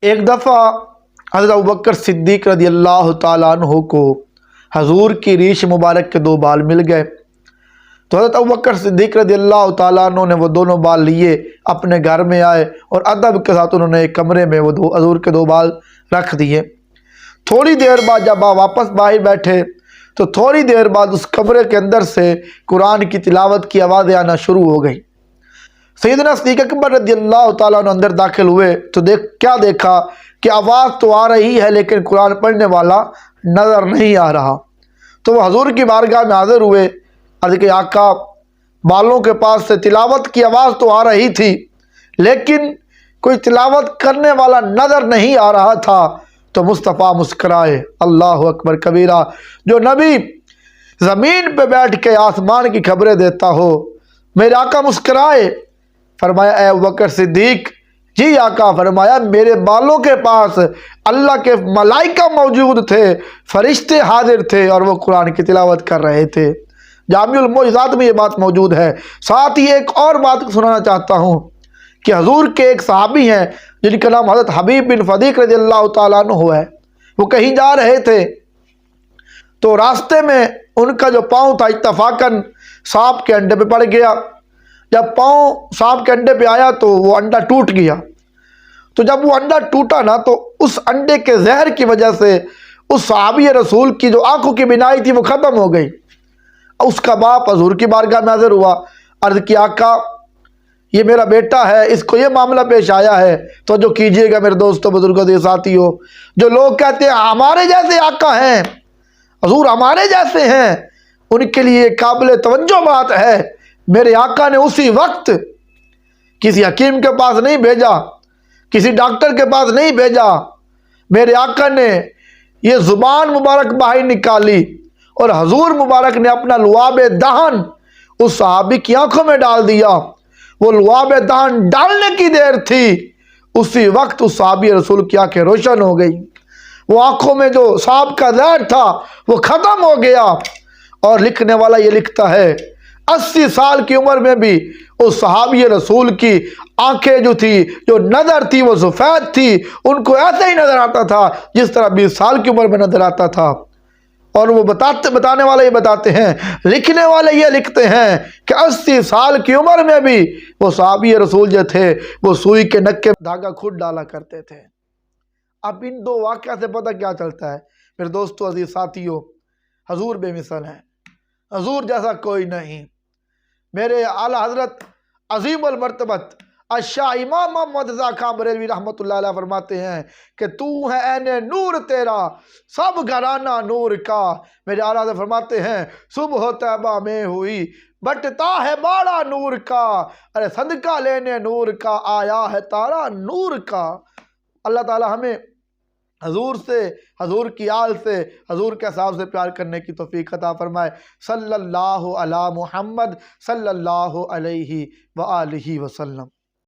ایک دفعہ حضرت ابوبکر صدیق رضی اللہ تعالیٰ عنہ کو حضور کی ریش مبارک کے 2 بال مل گئے، تو حضرت ابوبکر صدیق رضی اللہ تعالیٰ عنہ نے وہ دونوں بال لیے، اپنے گھر میں آئے اور ادب کے ساتھ انہوں نے ایک کمرے میں وہ حضور کے 2 بال رکھ دیے۔ تھوڑی دیر بعد جب آپ واپس باہر بیٹھے تو تھوڑی دیر بعد اس کمرے کے اندر سے قرآن کی تلاوت کی آوازیں آنا شروع ہو گئی۔ سیدنا صدیق اکبر رضی اللہ تعالیٰ عنہ اندر داخل ہوئے تو کیا دیکھا کہ آواز تو آ رہی ہے لیکن قرآن پڑھنے والا نظر نہیں آ رہا۔ تو وہ حضور کی بارگاہ میں حاضر ہوئے، عرض کہ آقا بالوں کے پاس سے تلاوت کی آواز تو آ رہی تھی لیکن کوئی تلاوت کرنے والا نظر نہیں آ رہا تھا۔ تو مصطفیٰ مسکرائے، اللہ اکبر کبیرہ، جو نبی زمین پہ بیٹھ کے آسمان کی خبریں دیتا ہو، میرے آقا مسکرائے، فرمایا اے ابوبکر صدیق، جی آقا، فرمایا میرے بالوں کے پاس اللہ کے ملائکہ موجود تھے، فرشتے حاضر تھے اور وہ قرآن کی تلاوت کر رہے تھے۔ جامع المعجزات میں یہ بات موجود ہے۔ ساتھ ہی ایک اور بات سنانا چاہتا ہوں کہ حضور کے ایک صحابی ہیں جن کا نام حضرت حبیب بن فدیق رضی اللہ تعالیٰ عنہ ہے۔ وہ کہیں جا رہے تھے تو راستے میں ان کا جو پاؤں تھا اتفاقاً سانپ کے انڈے پہ پڑ گیا۔ جب پاؤں سانپ کے انڈے پہ آیا تو وہ انڈا ٹوٹ گیا۔ تو جب وہ انڈا ٹوٹا نا تو اس انڈے کے زہر کی وجہ سے اس صحابی رسول کی جو آنکھوں کی بینائی تھی وہ ختم ہو گئی۔ اس کا باپ حضور کی بارگاہ میں حاضر ہوا، عرض کی آقا یہ میرا بیٹا ہے، اس کو یہ معاملہ پیش آیا ہے، تو جو کیجئے گا میرے دوستوں بزرگوں دے ساتھیوں، جو لوگ کہتے ہیں ہمارے جیسے آقا ہیں، حضور ہمارے جیسے ہیں، ان کے لیے قابل توجہ بات ہے۔ میرے آقا نے اسی وقت کسی حکیم کے پاس نہیں بھیجا، کسی ڈاکٹر کے پاس نہیں بھیجا، میرے آقا نے یہ زبان مبارک باہر نکالی اور حضور مبارک نے اپنا لعاب دہن اس صحابی کی آنکھوں میں ڈال دیا۔ وہ لعاب دہن ڈالنے کی دیر تھی، اسی وقت اس صحابی رسول کی آنکھیں روشن ہو گئی، وہ آنکھوں میں جو سانپ کا زہر تھا وہ ختم ہو گیا۔ اور لکھنے والا یہ لکھتا ہے 80 سال کی عمر میں بھی اس صحابی رسول کی آنکھیں جو تھی، جو نظر تھی، وہ سفید تھی، ان کو ایسے ہی نظر آتا تھا جس طرح 20 سال کی عمر میں نظر آتا تھا۔ اور وہ بتانے والے یہ بتاتے ہیں، لکھنے والے یہ لکھتے ہیں کہ 80 سال کی عمر میں بھی وہ صحابی رسول جو تھے وہ سوئی کے نک کے دھاگا خود ڈالا کرتے تھے۔ اب ان 2 واقعہ سے پتہ کیا چلتا ہے میرے دوستو عزیز ساتھیوں، حضور بے مثل ہیں، حضور جیسا کوئی نہیں۔ میرے اعلیٰ حضرت عظیم المرتبت الشاہ امام محمد رضا خان بریلوی رحمۃ اللہ علیہ فرماتے ہیں کہ تو ہے عین نور تیرا سب گھرانہ نور کا۔ میرے اعلیٰ حضرت فرماتے ہیں صبح طیبہ میں ہوئی بٹتا ہے باڑا نور کا، ارے صدقہ لینے نور کا آیا ہے تارا نور کا۔ اللہ تعالی ہمیں حضور سے، حضور کی آل سے، حضور کے صحابہ سے پیار کرنے کی توفیق عطا فرمائے۔ صلی اللہ علی محمد صلی اللہ علیہ وآلہ وسلم۔